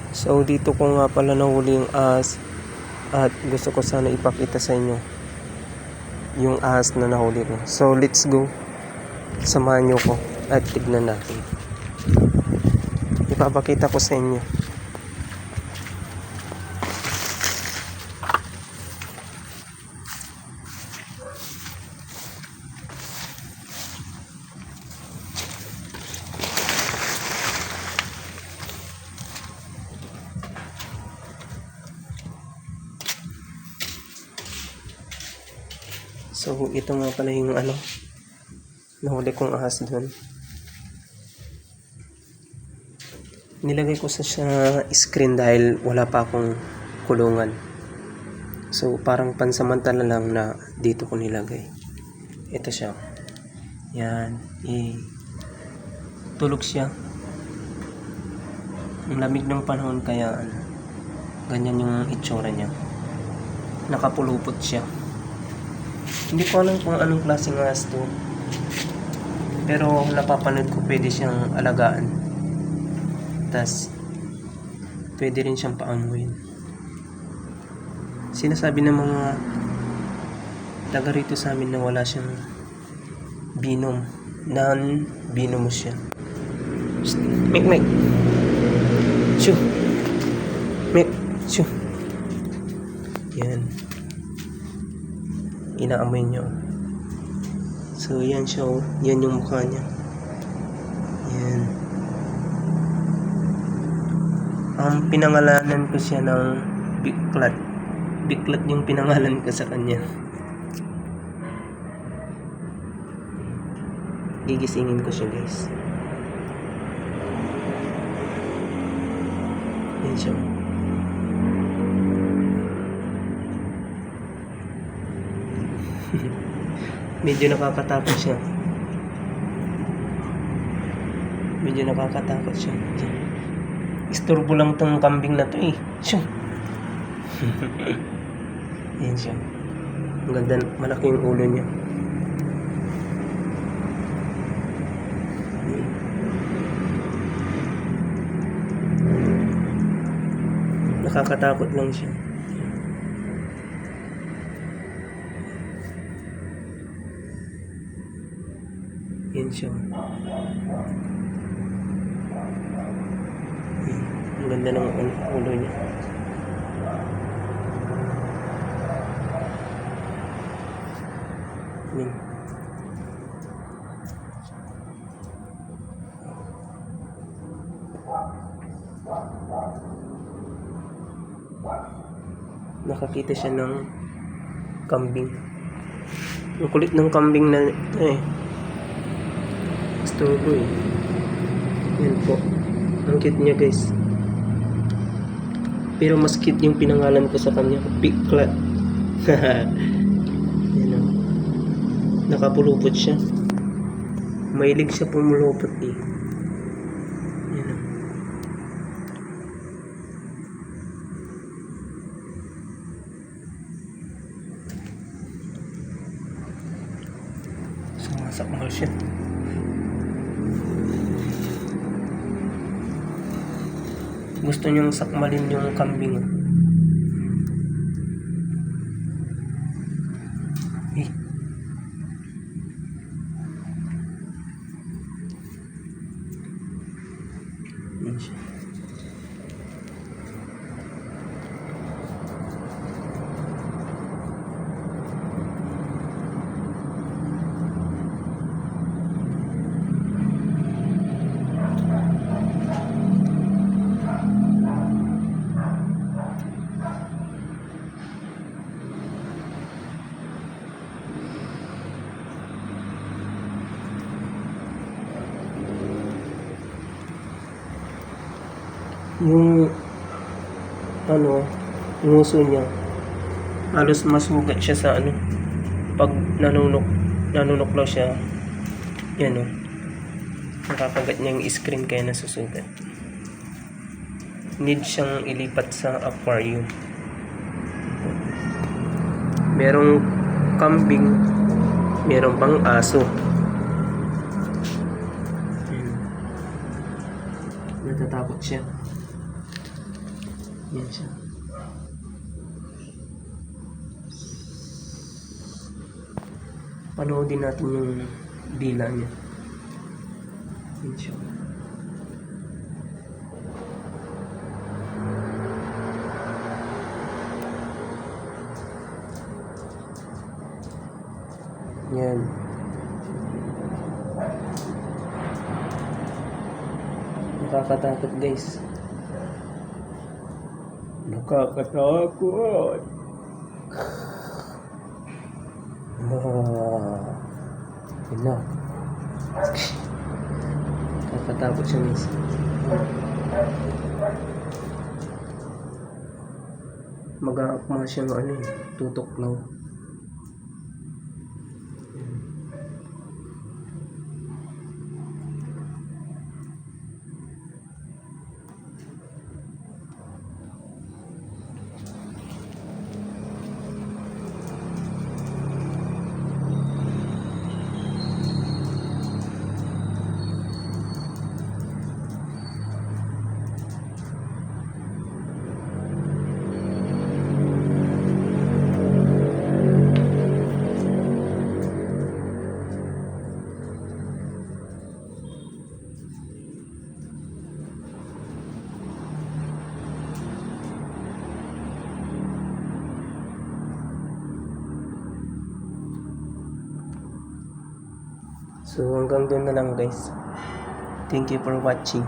So dito ko nga pala nahuli yung ahas at gusto ko sana ipakita sa inyo yung ahas na nahuli ko. So let's go, samahan nyo ko at tignan natin. Ipapakita ko sa inyo. So ito nga pala yung nahuli kong ahas doon. Nilagay ko sa screen dahil wala pa akong kulungan. So parang pansamantala lang na dito ko nilagay. Ito siya. Yan. Tulog siya. Ang lamig ng panahon kaya ganyan yung itsura niya. Nakapulupot siya. Hindi ko alam kung anong klaseng ahas to, pero napapanood ko pwede siyang alagaan, tas pwede rin siyang paamuin. Sinasabi ng mga taga rito sa amin na wala siyang binom, non-venomous siya. Mek shoo, mek shoo. Yan, inaamoy nyo. So yan siya, yan yung mukha niya. Yan. Ang pinangalanan ko siya ng Biglat. Biglat yung pinangalan ko sa kanya. Gigisingin ko siya, guys. Yan siya. Medyo nakakatakot siya. Istorbo lang tong kambing na to eh. Siya. Yan siya. Ang ganda, malaki yung ulo niya. Nakakatakot lang siya. Yan siya. Ang ganda ng ulo niya. Yan. Nakakita siya ng kambing. Ang kulit ng kambing na Istorbo eh. Yan po. Ang cute niya, guys. Pero mas cute yung pinangalan ko sa kanya. Biglat. Yan o. Nakapulupot siya. Mahilig siya pumulupot eh. Yan o. Sumasakmal siya. Gusto niyong sakmalin yung kambing. Yan siya. Yung nguso niya halos masugat siya sa pag nanunuklaw siya. Yan nakakagat niya yung screen kaya nasusugat. Need siyang ilipat sa aquarium. Merong kambing, merong pang aso. Natatakot siya. Yan siya. Panoodin natin yung dila niya. Yan siya. Yan. Nakakatakot guys. Nakakatakot. Yun na. Nakakatakot siya guys. Mag-aakma siyang ano eh, tutok lang. So hanggang doon na lang guys. Thank you for watching.